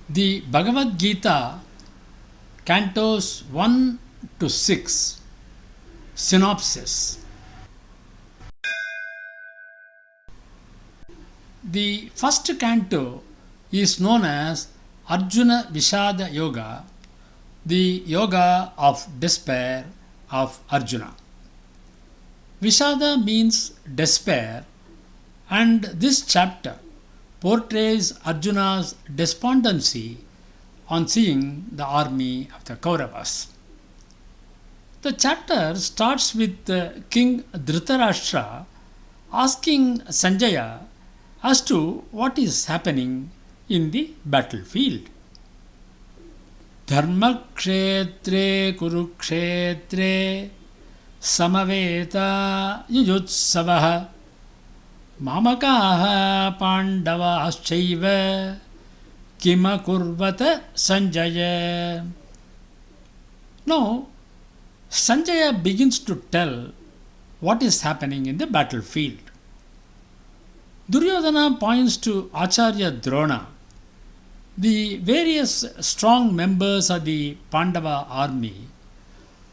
The Bhagavad Gita, Cantos 1 to 6, Synopsis. The first canto is known as Arjuna Vishada Yoga, the yoga of despair of Arjuna. Vishada means despair, and this chapter portrays Arjuna's despondency on seeing the army of the Kouravas. The chapter starts with King Dhritarashtra asking Sanjaya as to what is happening in the battlefield. Dharmakshetre Kurukshetre Samaveta Yujutsavaha Mamakaha Pandavaschaiva Kima Kurvata Sanjaya. Now, Sanjaya begins to tell what is happening in the battlefield. Duryodhana points to Acharya Drona, the various strong members of the Pandava army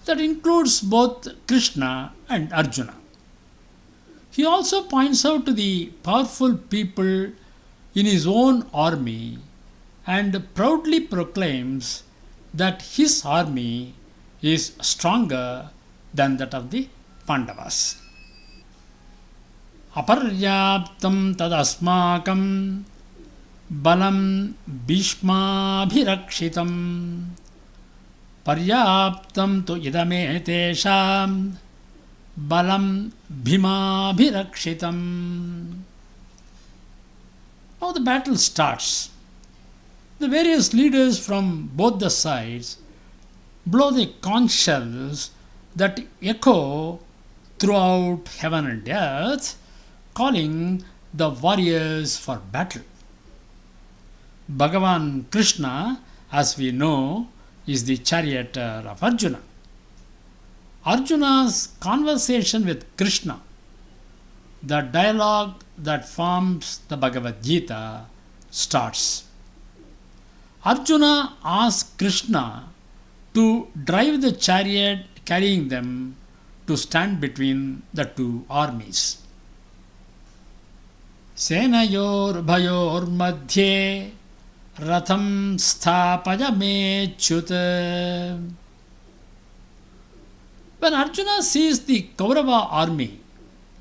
that includes both Krishna and Arjuna. He also points out to the powerful people in his own army and proudly proclaims that his army is stronger than that of the Pandavas. Aparyaptam tadasmakam balam bhishmabhirakshitam paryaptam tu idame tesham balam bhimabhirakshitam. Now the battle starts. The various leaders from both the sides blow the conch shells that echo throughout heaven and earth, calling the warriors for battle. Bhagavan Krishna, as we know, is the charioteer of Arjuna. Arjuna's conversation with Krishna, the dialogue that forms the Bhagavad Gita, starts. Arjuna asks Krishna to drive the chariot carrying them to stand between the two armies. Senayor bhayor madhye ratham sthapaya mechyuta. When Arjuna sees the Kourava army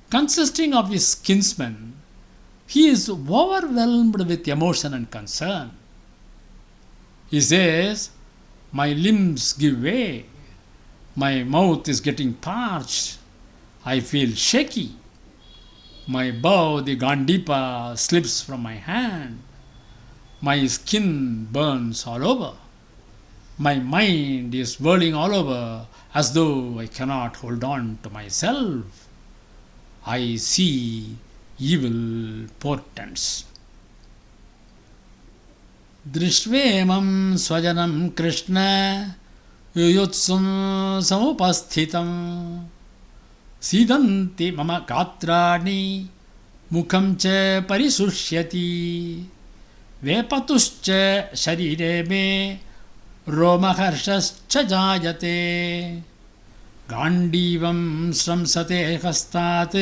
consisting of his kinsmen, he is overwhelmed with emotion and concern. He says, "My limbs give way, my mouth is getting parched, I feel shaky, my bow, the Gandipa, slips from my hand, my skin burns all over, my mind is whirling all over as though I cannot hold on to myself. I see evil portents." Drishtvaimam swajanam Krishna yujutsum samupasthitam sidanti mama gatrani mukham cha parisushyati vepatuscha sharire me romaharshascha jayate gandivam sramsate hastat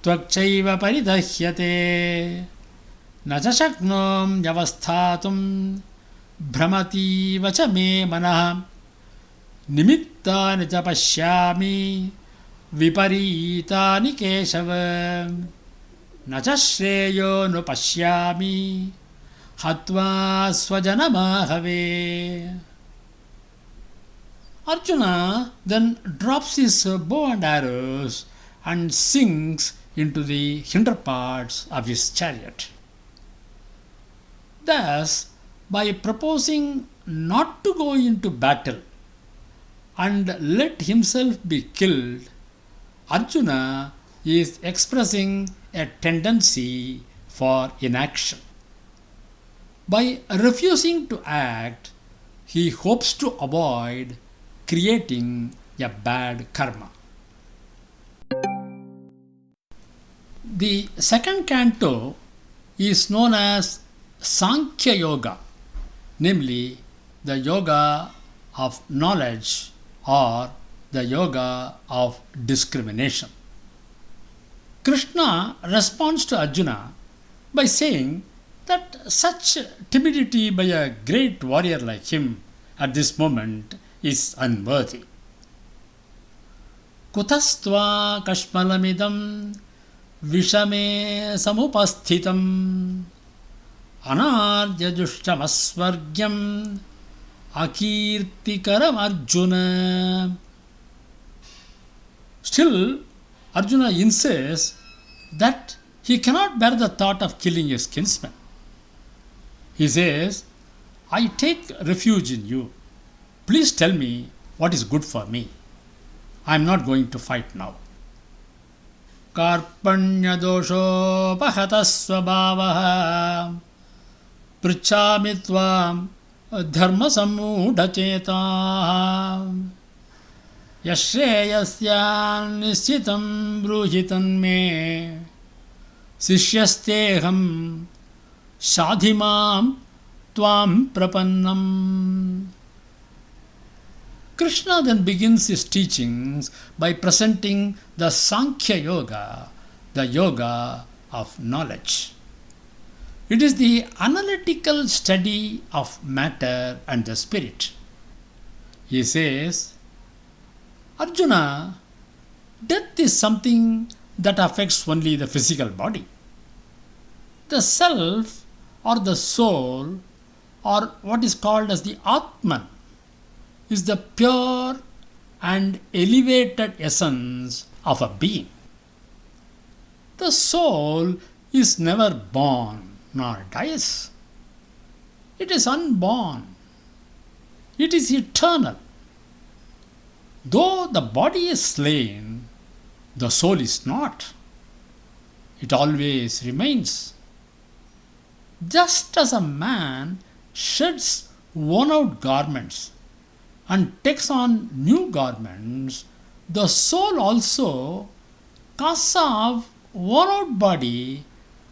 tvakchaiva paridahyate न च शक्नोम्यवस्थातुं भ्रमतीव च मे मनः निमित्तानि च पश्यामि विपरीतानि केशव न च श्रेयोऽनुपश्यामि हत्वा स्वजनमाहवे. Arjuna then drops his bow and arrows and sinks into the hinder parts of his chariot. Thus, by proposing not to go into battle and let himself be killed, Arjuna is expressing a tendency for inaction. By refusing to act, he hopes to avoid creating a bad karma. The second canto is known as Sankhya Yoga, namely the yoga of knowledge or the yoga of discrimination. Krishna responds to Arjuna by saying that such timidity by a great warrior like him at this moment is unworthy. Kutastva kashmalamidam vishame samupasthitam anarjajushtamasvargyam akirtikaram Arjuna. Still, Arjuna insists that he cannot bear the thought of killing his kinsman. He says, I take refuge in you. Please tell me what is good for me. I am not going to fight now. Karpanya dosho pahatasvabhavaha pruchami tvam dharma samudhachetaha yashreyasyan nischitam bruhitan me sishyasteham sadhimam tvam prapannam. Krishna then begins his teachings by presenting the Sankhya Yoga, the yoga of knowledge. It is the analytical study of matter and the spirit. He says, Arjuna, death is something that affects only the physical body. The self or the soul or what is called as the Atman is the pure and elevated essence of a being. The soul is never born nor dies. It is unborn. It is eternal. Though the body is slain, the soul is not. It always remains. Just as a man sheds worn out garments and takes on new garments, the soul also casts off worn out body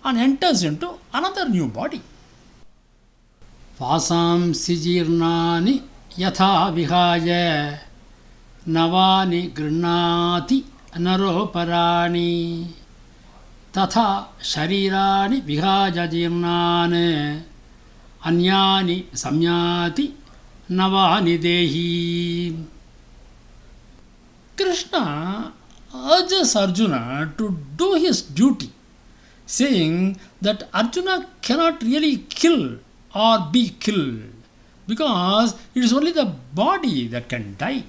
and enters into another new body. Vasam sijirnani yatha vihaya navani grinati naroparani tatha sharirani vihajajirnane anyani samyati navani dehi. Krishna urges Arjuna to do his duty, saying that Arjuna cannot really kill or be killed because it is only the body that can die.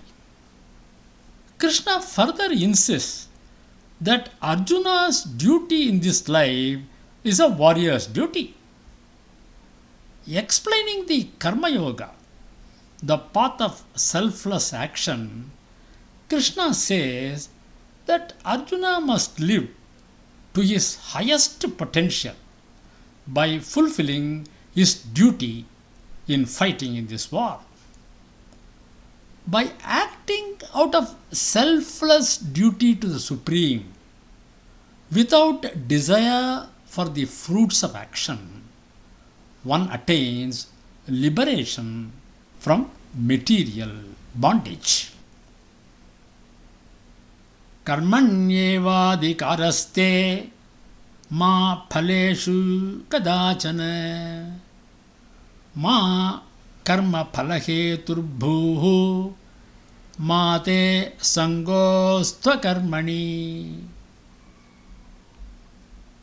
Krishna further insists that Arjuna's duty in this life is a warrior's duty. Explaining the Karma Yoga, the path of selfless action, Krishna says that Arjuna must live to his highest potential by fulfilling his duty in fighting in this war. By acting out of selfless duty to the Supreme, without desire for the fruits of action, one attains liberation from material bondage. Karmanyevadikaraste ma phaleshu kadachana ma karma phalaheturbhuhu ma te sangostha karmani.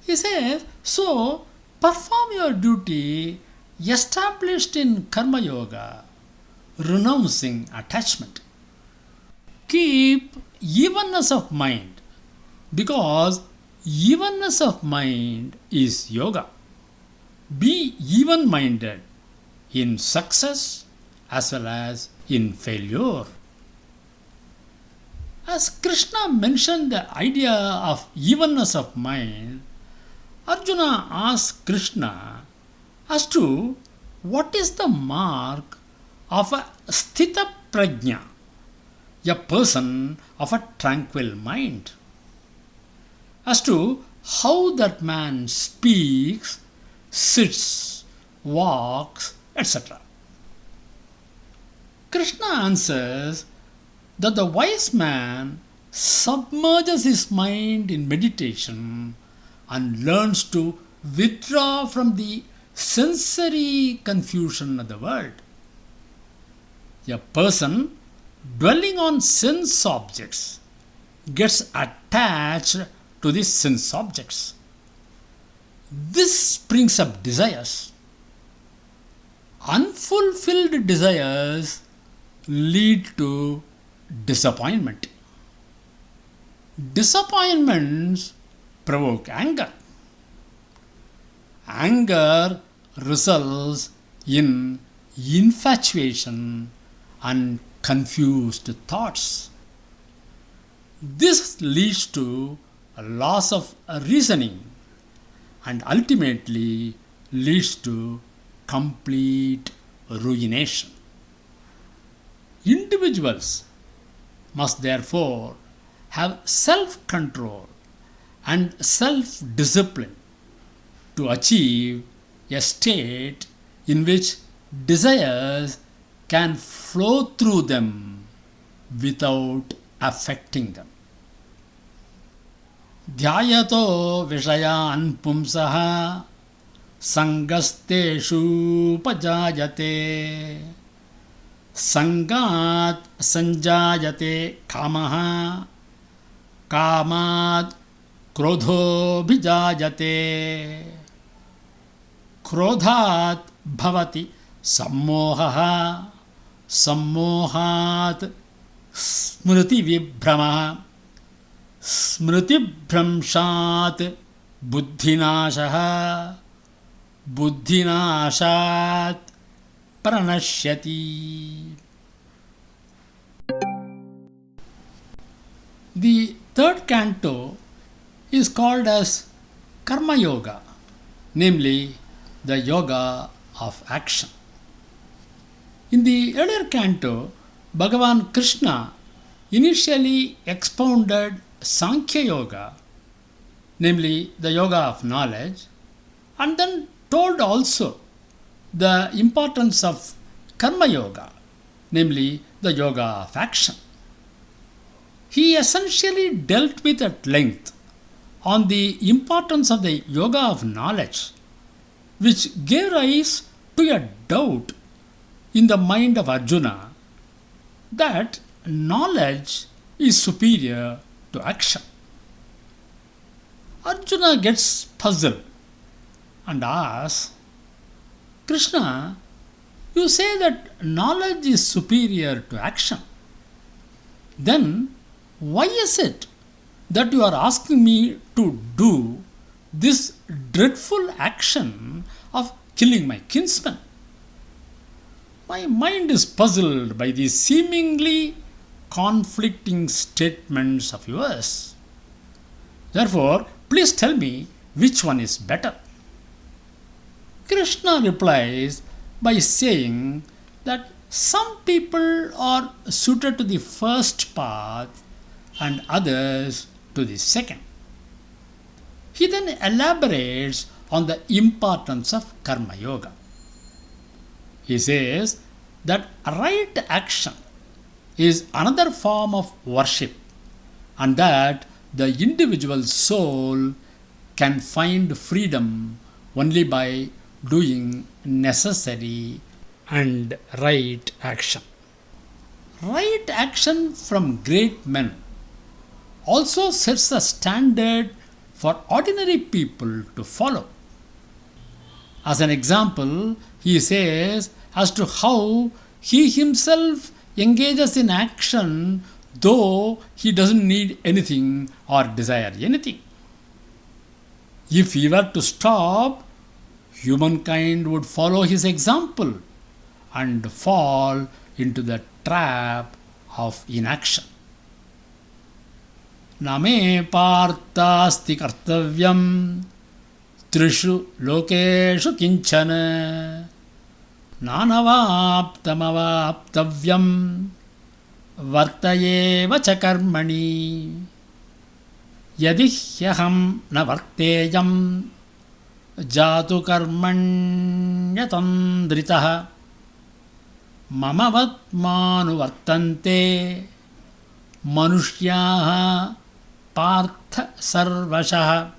He says, so perform your duty established in Karma Yoga, renouncing attachment. Keep evenness of mind, because evenness of mind is yoga. Be even-minded in success as well as in failure. As Krishna mentioned the idea of evenness of mind, Arjuna asked Krishna as to what is the mark of a sthita prajna, a person of a tranquil mind, as to how that man speaks, sits, walks, etc. Krishna answers that the wise man submerges his mind in meditation and learns to withdraw from the sensory confusion of the world. A person dwelling on sense objects gets attached to the sense objects. This brings up desires. Unfulfilled desires lead to disappointment. Disappointments provoke anger. Anger results in infatuation and confused thoughts. This leads to a loss of reasoning and ultimately leads to complete ruination. Individuals must therefore have self-control and self-discipline to achieve a state in which desires can flow through them without affecting them. Dhyayato vishayan pumsaha sangasteshu pajayate sangat sanjayate kamaha kamat krodho bhijayate krodhat bhavati sammohaha sammohat smriti vibhramaha smriti भ्रंशात् बुद्धिनाशः बुद्धिनाशात् pranashyati. The third canto is called as Karma Yoga, namely the yoga of action. In the earlier canto, Bhagavan Krishna initially expounded Sankhya Yoga, namely the yoga of knowledge, and then told also the importance of Karma Yoga, namely the yoga of action. He essentially dealt with at length on the importance of the yoga of knowledge, which gave rise to a doubt in the mind of Arjuna that knowledge is superior to action. Arjuna gets puzzled and asks, Krishna, you say that knowledge is superior to action. Then why is it that you are asking me to do this dreadful action of killing my kinsmen? My mind is puzzled by these seemingly conflicting statements of yours. Therefore, please tell me which one is better. Krishna replies by saying that some people are suited to the first path and others to the second. He then elaborates on the importance of Karma Yoga. He says that right action is another form of worship and that the individual soul can find freedom only by doing necessary and right action. Right action from great men also sets a standard for ordinary people to follow. As an example, he says as to how he himself engages in action though he doesn't need anything or desire anything. If he were to stop, humankind would follow his example and fall into the trap of inaction. Name partasti kartavyam trishu lokeshu kinchana nanavaptamavaptavyam vartayeva cha karmani yadi hyaham na varteyam jatu karmanyatandritaha. mamavatmanuvartante manushyaha partha sarvashah.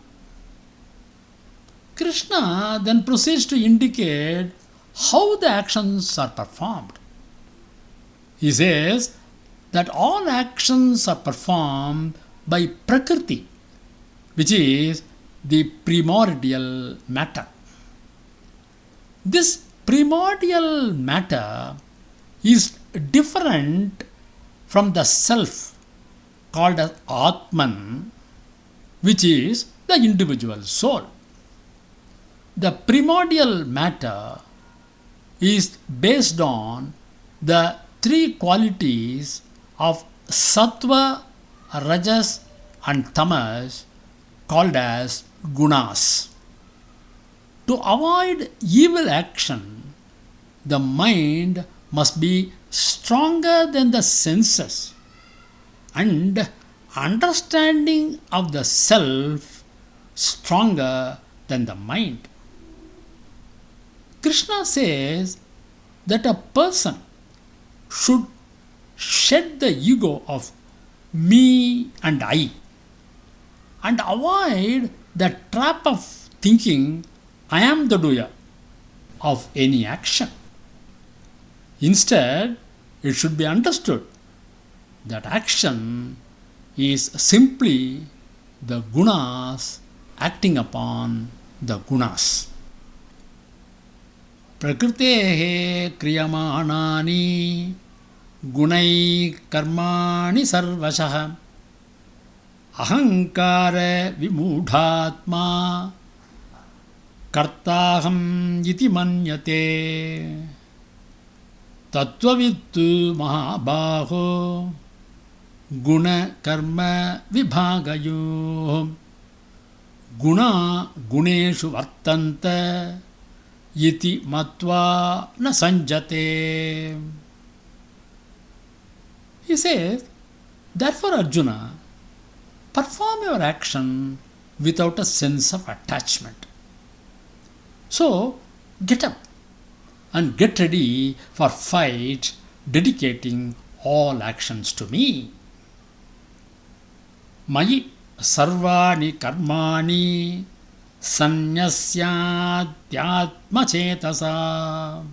Krishna then proceeds to indicate how the actions are performed. He says that all actions are performed by Prakriti, which is the primordial matter. This primordial matter is different from the self called as Atman, which is the individual soul. The primordial matter is based on the three qualities of Sattva, Rajas and Tamas called as gunas. To avoid evil action, the mind must be stronger than the senses and understanding of the self stronger than the mind. Krishna says that a person should shed the ego of me and I and avoid the trap of thinking I am the doer of any action. Instead, it should be understood that action is simply the gunas acting upon the gunas. Prakritehe kriyamanani gunai karmani sarvashah ahankara vimudhatma kartaham iti manyate tattvavittu mahabaho guna karma vibhagayo guna guneshu vartanta iti matva na sanjate. He says, therefore Arjuna, perform your action without a sense of attachment. So, get up and get ready for fight, dedicating all actions to me. Mayi sarvani karmani sannyasyadhyatmachetasa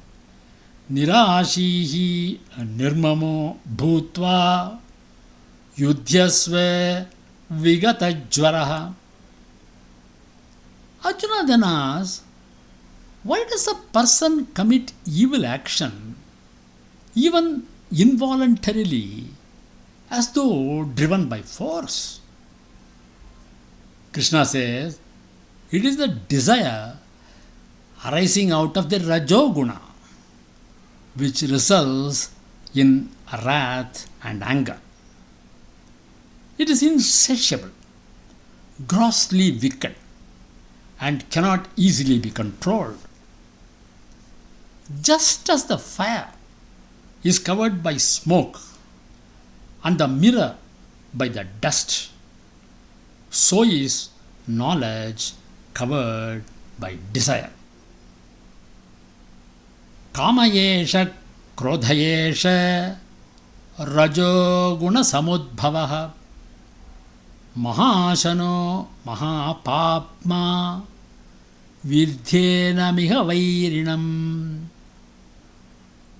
nirashihi nirmamo bhutva yudhyasva vigatajvaraha. Arjuna then asks, why does a person commit evil action, even involuntarily, as though driven by force? Krishna says, it is the desire arising out of the Rajoguna, which results in wrath and anger. It is insatiable, grossly wicked, and cannot easily be controlled. Just as the fire is covered by smoke and the mirror by the dust, so is knowledge covered by desire. Kamayesha krodhayesha rajoguna samudbhavaha mahashano mahapapma virdhyena miha vairinam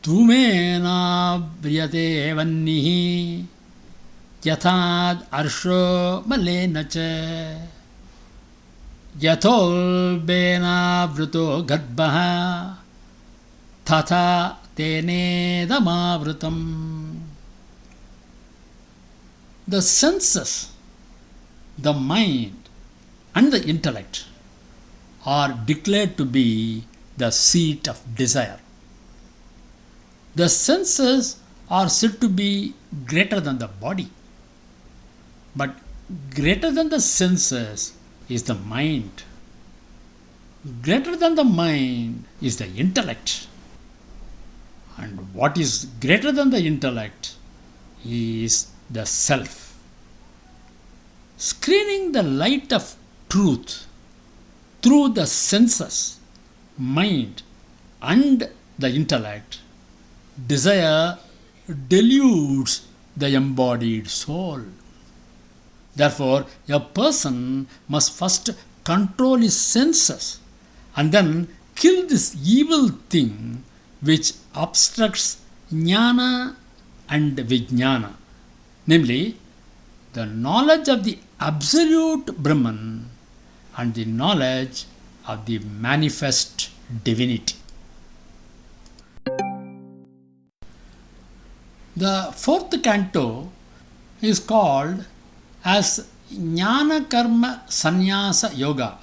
tumena vriyate vannihi yathad arsho malena cha yatholbena vruto garbhaha tatha tenedamavrutam. The senses, the mind and the intellect are declared to be the seat of desire. The senses are said to be greater than the body, but greater than the senses is the mind. Greater than the mind is the intellect. And what is greater than the intellect is the self. Screening the light of truth through the senses, mind, and the intellect desire dilutes the embodied soul. Therefore, a person must first control his senses and then kill this evil thing which obstructs jnana and vijnana, namely the knowledge of the absolute Brahman and the knowledge of the manifest divinity. The fourth canto is called as Jnana Karma Sannyasa Yoga,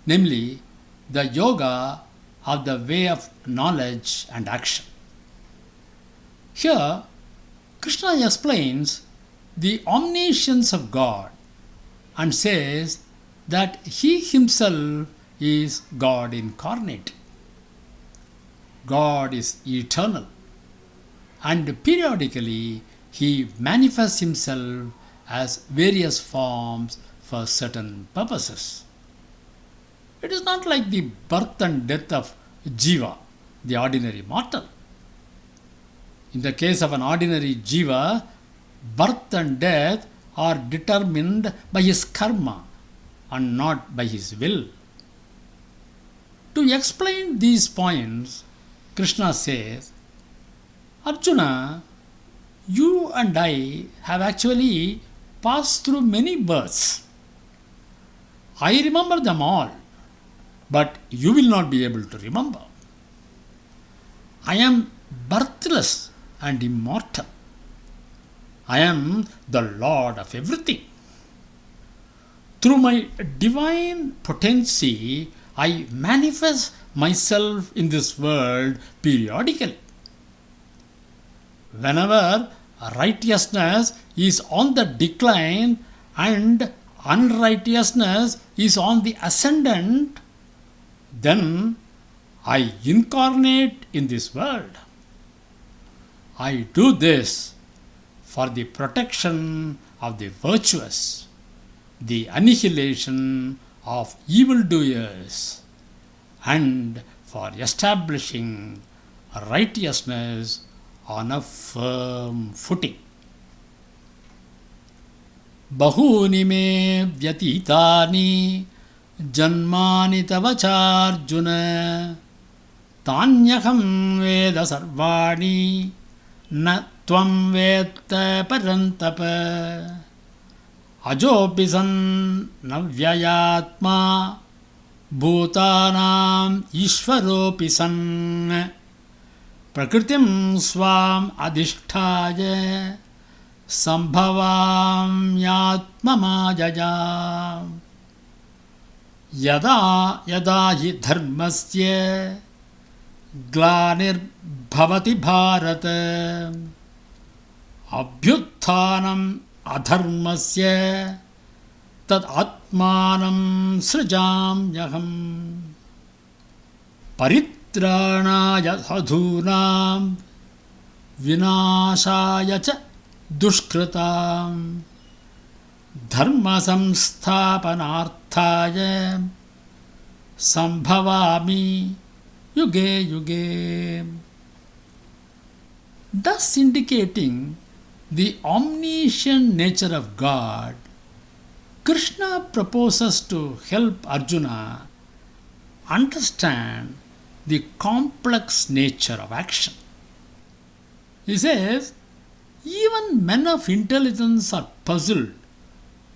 namely the yoga of the way of knowledge and action. Here, Krishna explains the omniscience of God and says that He Himself is God incarnate. God is eternal, and periodically He manifests Himself as various forms for certain purposes. It is not like the birth and death of Jiva, the ordinary mortal. In the case of an ordinary Jiva, birth and death are determined by his karma and not by his will. To explain these points, Krishna says, Arjuna, you and I have actually passed through many births. I remember them all, but you will not be able to remember. I am birthless and immortal. I am the Lord of everything. Through my divine potency, I manifest myself in this world periodically. Whenever righteousness is on the decline and unrighteousness is on the ascendant, then I incarnate in this world. I do this for the protection of the virtuous, the annihilation of evildoers, and for establishing righteousness on a firm footing. Bahuni me vyatitani janmani tava charjuna tanyaham veda sarvani na tvam vetta parantapa ajopi san navyayatma bhutanam ishvaropi san prakritim swam adhisthaya sambhavam yatmamajaya yada yada hi dharmasya glanirbhavati bharata abhyutthanam adharmasya tad atmanam srijamyaham paritranaya sadhunam vinashaya cha dushkritam dharma samsthapanarthaya sambhavami yuge yuge. Thus indicating the omniscient nature of God, Krishna proposes to help Arjuna understand the complex nature of action. He says, even men of intelligence are puzzled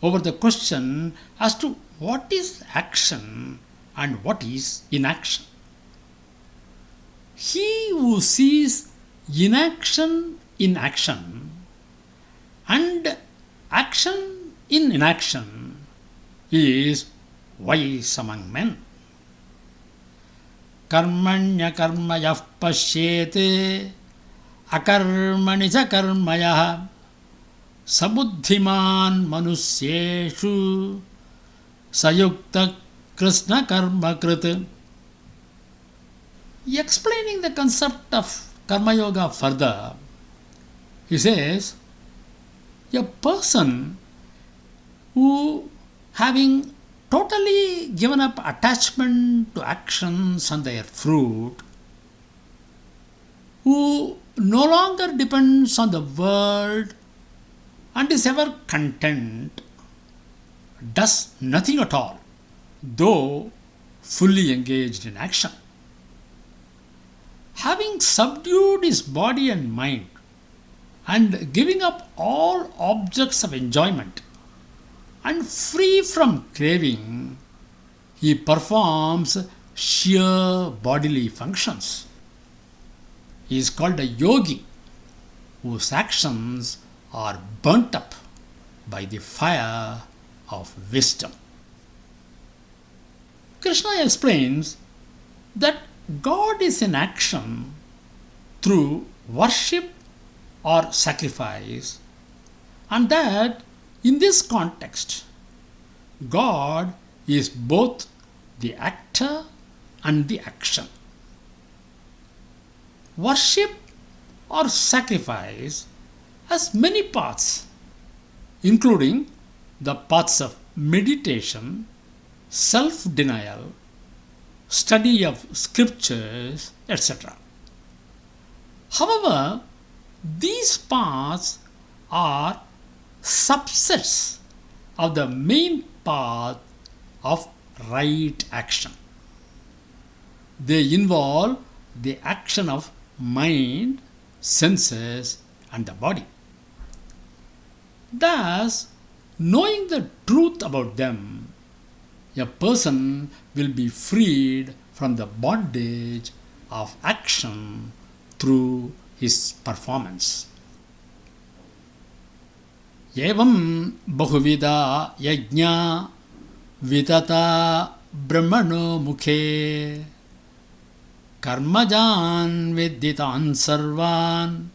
over the question as to what is action and what is inaction. He who sees inaction in action and action in inaction is wise among men. Karmanya karmayah pashyete akarmani cha karmayah sabuddhiman manusyeshu sayukta krishna karma krit. Explaining the concept of karma yoga further, he says, a person who, having totally given up attachment to actions and their fruit, who no longer depends on the world and is ever content, does nothing at all, though fully engaged in action. Having subdued his body and mind and giving up all objects of enjoyment and free from craving, he performs sheer bodily functions. He is called a yogi whose actions are burnt up by the fire of wisdom. Krishna explains that God is in action through worship or sacrifice, and that in this context, God is both the actor and the action. Worship or sacrifice has many paths, including the paths of meditation, self-denial, study of scriptures, etc. However, these paths are subsets of the main path of right action. They involve the action of mind, senses, and the body. Thus, knowing the truth about them, a person will be freed from the bondage of action through his performance. Evam bahuvida yajna vitata brahmano mukhe karmajan viditan sarvan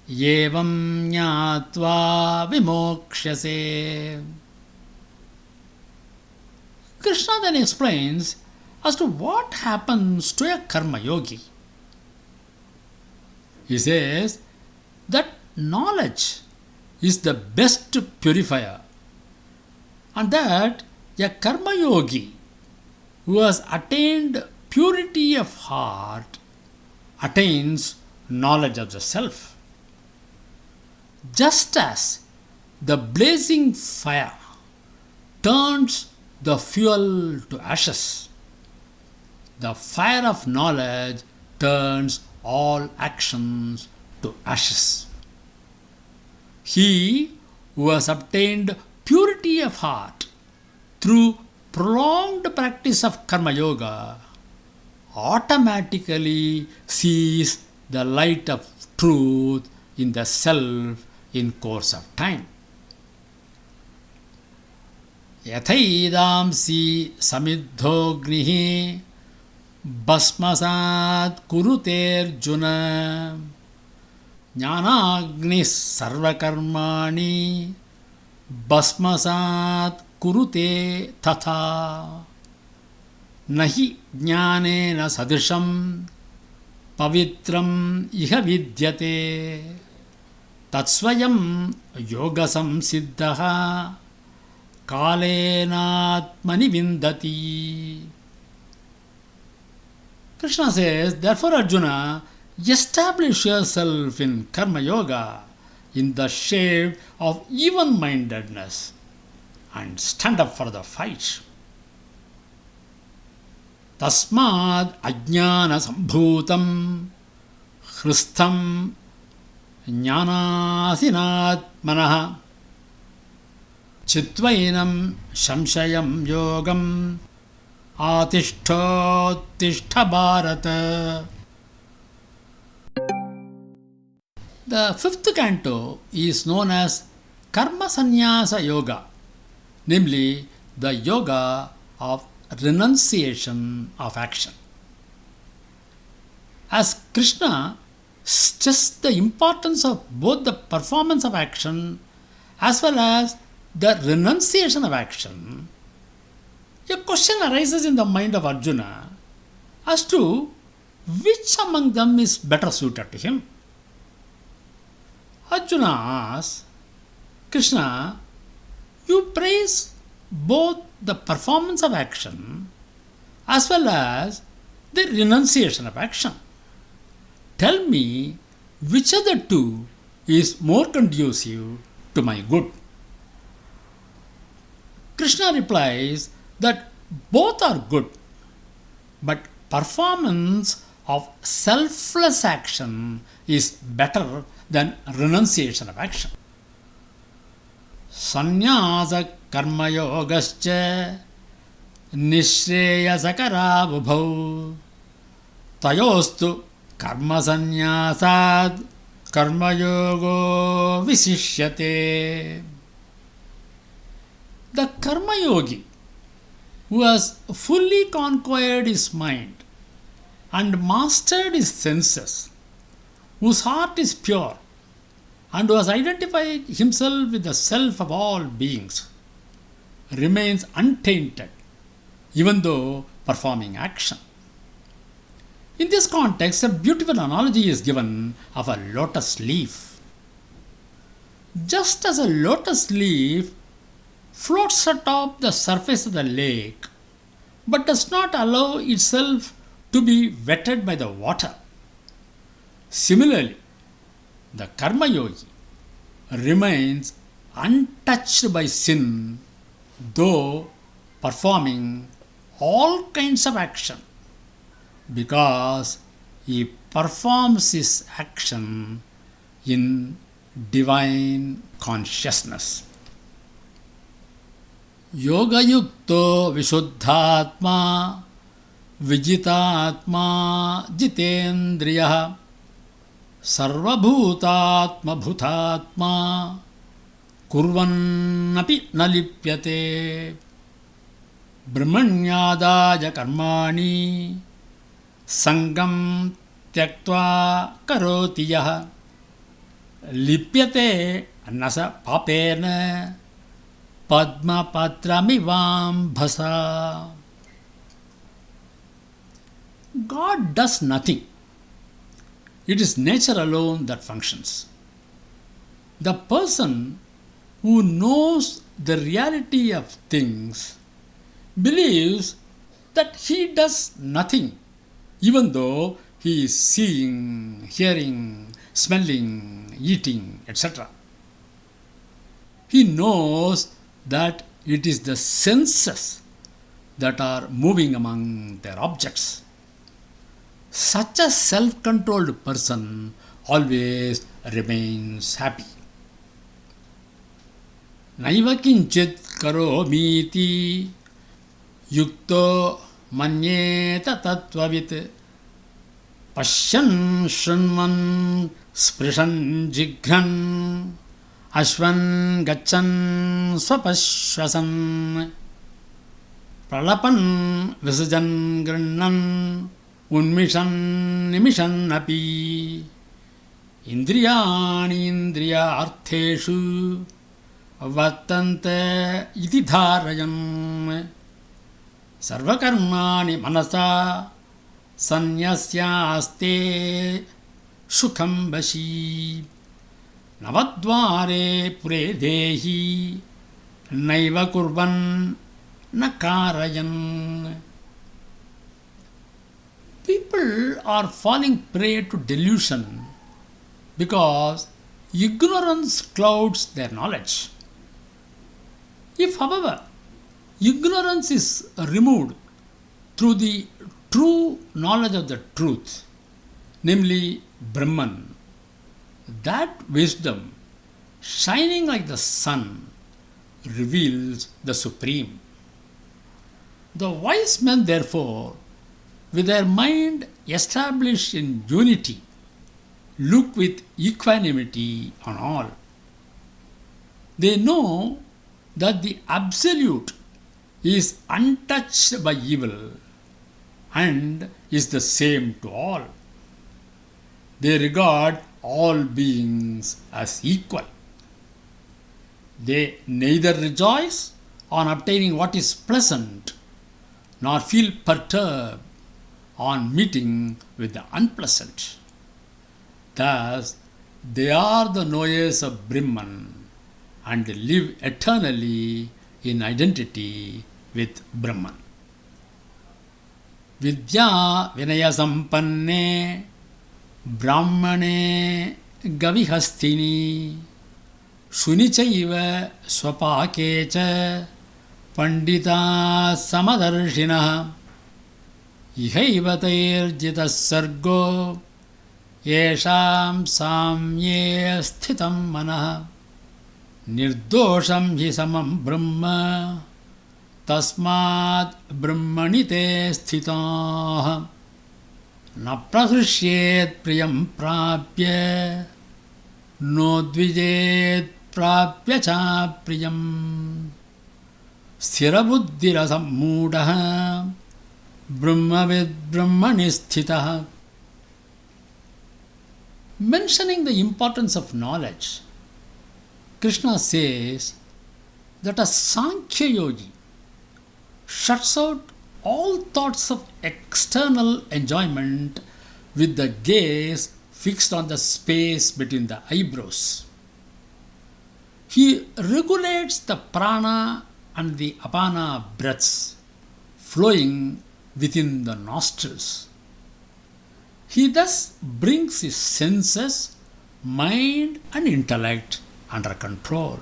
evam jnatva vimokshase. Krishna then explains as to what happens to a karma yogi. He says that knowledge is the best purifier, and that a karma yogi who has attained purity of heart attains knowledge of the self. Just as the blazing fire turns the fuel to ashes, the fire of knowledge turns all actions to ashes. He who has obtained purity of heart through prolonged practice of karma yoga automatically sees the light of truth in the self in course of time. Yathaidamsi samidhognihi basmasat kurute Arjuna jnanagni sarvakarmani basmasat kurute tatha nahi jnanena sadrisham pavitram iha vidyate tatsvayam yogasam siddhaha kalenatmani vindati. Krishna says, therefore Arjuna, establish yourself in karma yoga in the shade of even-mindedness and stand up for the fight. Tasmad ajnana sambhutam hristam jnanasinat manaha chitvainam samshayam yogam atishthotishta bharata. The fifth canto is known as Karma Sannyasa Yoga, namely the yoga of renunciation of action. As Krishna stressed the importance of both the performance of action as well as the renunciation of action, a question arises in the mind of Arjuna as to which among them is better suited to him. Arjuna asks, Krishna, you praise both the performance of action as well as the renunciation of action. Tell me which of the two is more conducive to my good. Krishna replies that both are good, but performance of selfless action is better than renunciation of action. Sannyasa karma yogascha nishreyasakara vubhau tayostu karma sannyasad karma yogo visishyate. The karma yogi who has fully conquered his mind and mastered his senses, whose heart is pure and who has identified himself with the self of all beings, remains untainted even though performing action. In this context, a beautiful analogy is given of a lotus leaf. Just as a lotus leaf floats atop the surface of the lake but does not allow itself to be wetted by the water, similarly, the karma yogi remains untouched by sin, though performing all kinds of action, because he performs his action in divine consciousness. Yoga yukto vishuddhatma vijitatma jitendriya sarvabhutatma bhutatma kurvannapi nalipyate brahmanyadaya karmani sangam tyaktva karoti yah lipyate nasa papena padma patramivam bhasa. God does nothing. It is nature alone that functions. The person who knows the reality of things believes that he does nothing, even though he is seeing, hearing, smelling, eating, etc. He knows that it is the senses that are moving among their objects. Such a self-controlled person always remains happy. Naiva kinchit karomiti yukto manyeta tattvavit pashyan shunman sprishan jigran ashvan gachan swapashvasan pralapan visajan grannan unmishan nimishan api indriyani indriya artheshu vartante iti dharayan sarvakarmani manasa sanyasyaste sukham vashi navadvare pure dehi naiva kurvan nakarayan. People are falling prey to delusion because ignorance clouds their knowledge. If, however, ignorance is removed through the true knowledge of the truth, namely Brahman, that wisdom, shining like the sun, reveals the Supreme. The wise men, therefore, with their mind established in unity, look with equanimity on all. They know that the Absolute is untouched by evil and is the same to all. They regard all beings as equal. They neither rejoice on obtaining what is pleasant nor feel perturbed on meeting with the unpleasant. Thus, they are the knowers of Brahman and live eternally in identity with Brahman. Vidya vinaya sampanne Brahmane Gavihastini Shunichaiva Swapakecha Pandita Samadarshina Ihaivatir Jitas Sargo Yesham Samye Sthitam Manah Nirdosham Hi Samam Brahma Tasmat Brahmanite Sthitah Na prasrishyet priyam prapya no dvijet prapya cha priyam sthira buddhirasam moodaha brahmavid brahmani sthitah. Mentioning the importance of knowledge, Krishna says that a Sankhya yogi shuts out all thoughts of external enjoyment with the gaze fixed on the space between the eyebrows. He regulates the prana and the apana breaths flowing within the nostrils. He thus brings his senses, mind and intellect under control.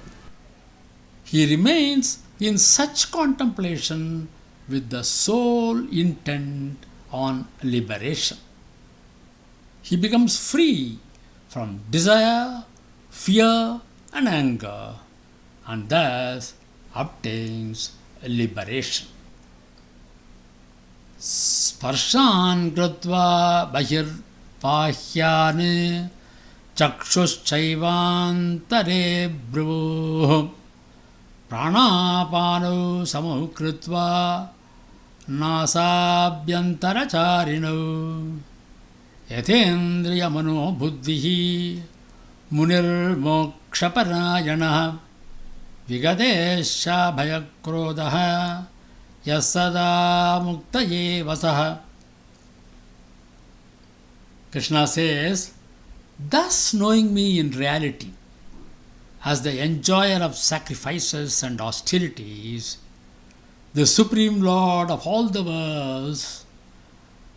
He remains in such contemplation with the sole intent on liberation. He becomes free from desire, fear and anger and thus obtains liberation. Sparshan krutva bahir pahyane chakshuschaivaantare bhruv pranapano samukritva Nasabhyantaracharino Yathendriya mano buddhihi Munir mokshaparayana Vigadesha bhayakrodaha Yasada muktaye vasaha. Krishna says, thus knowing me in reality as the enjoyer of sacrifices and austerities, the Supreme Lord of all the worlds,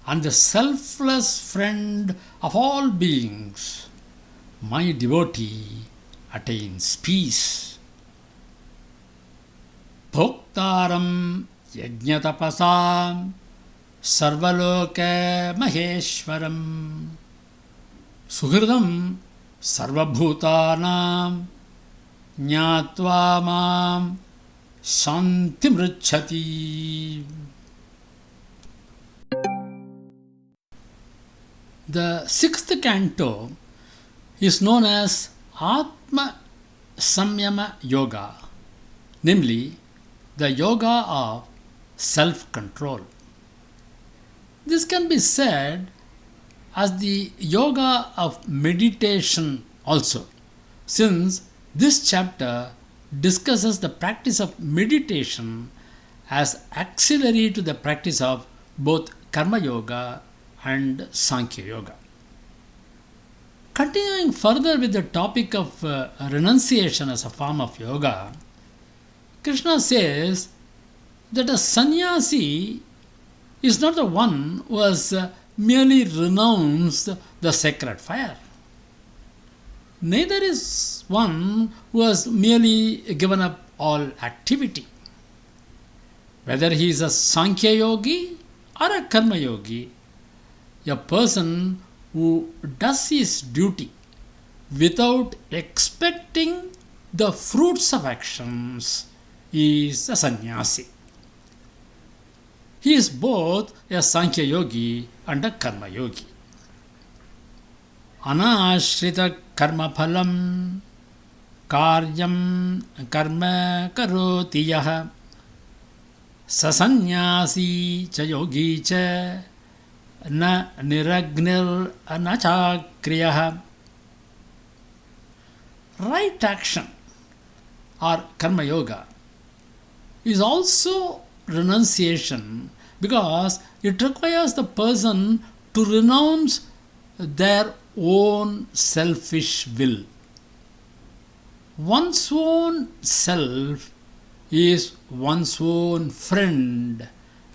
and the selfless friend of all beings, my devotee attains peace. Bhoktaram yajñatapasam sarvaloka maheshwaram suhridam sarvabhutanam jnatva mam Shantimricchati. The sixth canto is known as Atma Samyama Yoga, namely the yoga of self-control. This can be said as the yoga of meditation also, since this chapter discusses the practice of meditation as auxiliary to the practice of both Karma Yoga and Sankhya Yoga. Continuing further with the topic of renunciation as a form of yoga, Krishna says that a sannyasi is not the one who has merely renounced the sacred fire. Neither is one who has merely given up all activity. Whether he is a Sankhya yogi or a Karma yogi, a person who does his duty without expecting the fruits of actions is a sannyasi. He is both a Sankhya yogi and a Karma yogi. Anashrita karma phalam karyam karma karoti yaha sasanyasi cha yogi cha na niragnir anachakriyah. Right action or karma yoga is also renunciation because it requires the person to renounce their own selfish will. One's own self is one's own friend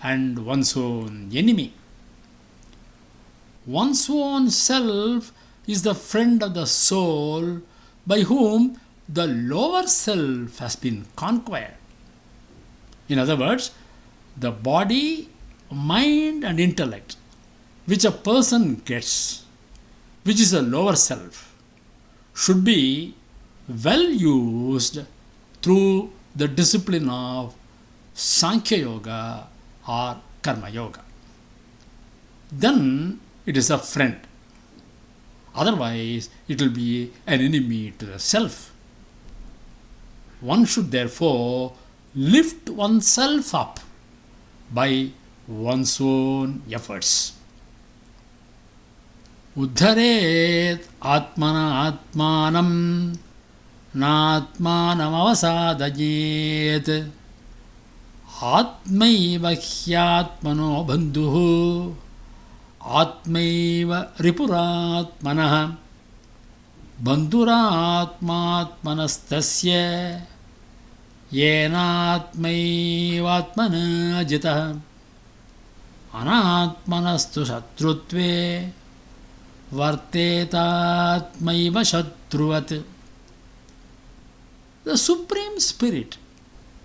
and one's own enemy. One's own self is the friend of the soul by whom the lower self has been conquered. In other words, the body, mind and intellect which a person gets, which is a lower self, should be well used through the discipline of Sankhya Yoga or Karma Yoga. Then it is a friend. Otherwise, it will be an enemy to the self. One should therefore lift oneself up by one's own efforts. Uddharet atmana atmanam natmanam avasadayet atmaiva hyatmano bandhuhu atmaiva ripuratmanah bandhuratmatmanastasya yenatmaivatmana jitah anatmanastu shatrutve vartetatmaiva shatruvat. The Supreme Spirit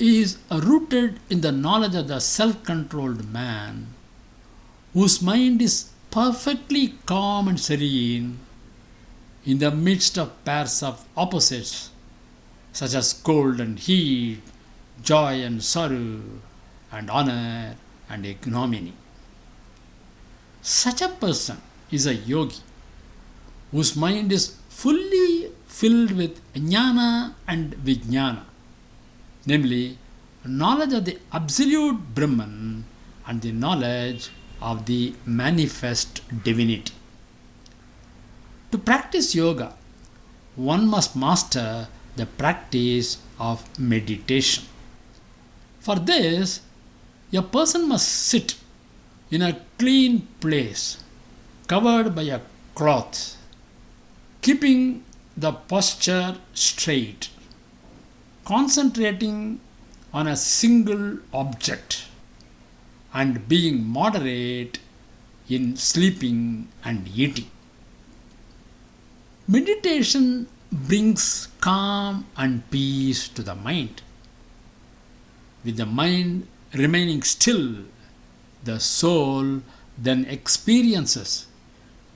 is rooted in the knowledge of the self-controlled man, whose mind is perfectly calm and serene in the midst of pairs of opposites such as cold and heat, joy and sorrow, and honor and ignominy. Such a person is a yogi whose mind is fully filled with jnana and vijnana, namely knowledge of the absolute Brahman and the knowledge of the manifest divinity. To practice yoga, one must master the practice of meditation. For this, a person must sit in a clean place covered by a cloth, keeping the posture straight, concentrating on a single object, and being moderate in sleeping and eating. Meditation brings calm and peace to the mind. With the mind remaining still, the soul then experiences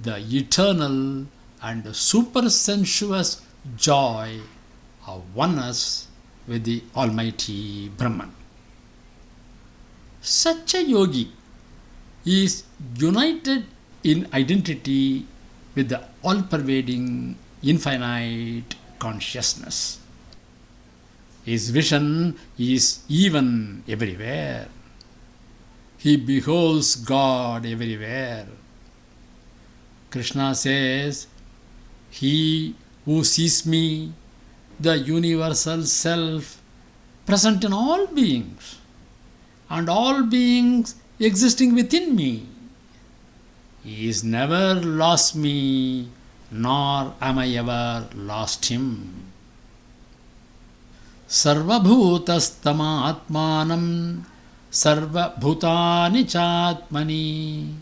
the eternal and supersensuous joy of oneness with the Almighty Brahman. Such a yogi is united in identity with the all-pervading infinite consciousness. His vision is even everywhere. He beholds God everywhere. Krishna says, "He who sees me, the universal self, present in all beings, and all beings existing within me, he is never lost me, nor am I ever lost him." Sarvabhutastama atmanam sarvabhutani chatmani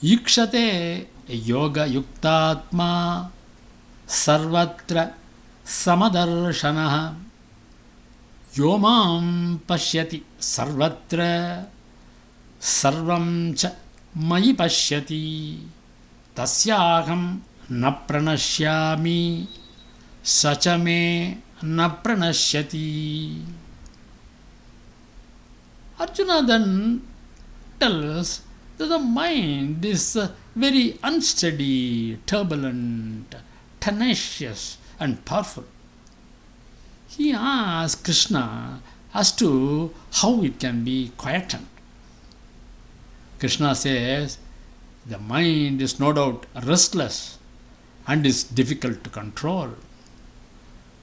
ikshate yoga yuktatma sarvatra samadarshanaha yomam pashyati sarvatra sarvam cha mayi pashyati tasyaham na pranashyami sachame na pranashyati. Arjuna then tells that the mind is very unsteady, turbulent, tenacious and powerful. He asks Krishna as to how it can be quietened. Krishna says, the mind is no doubt restless and is difficult to control,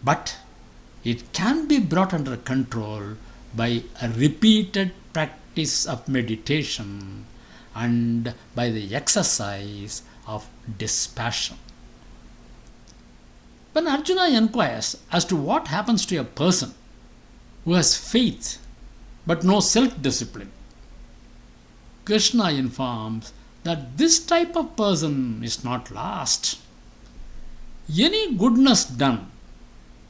but it can be brought under control by a repeated practice of meditation and by the exercise of dispassion. When Arjuna inquires as to what happens to a person who has faith but no self-discipline, Krishna informs that this type of person is not lost. Any goodness done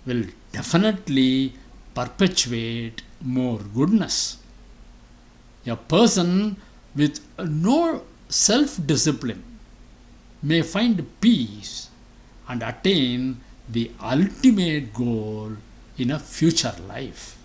will definitely perpetuate more goodness. A person with no self-discipline may find peace and attain the ultimate goal in a future life.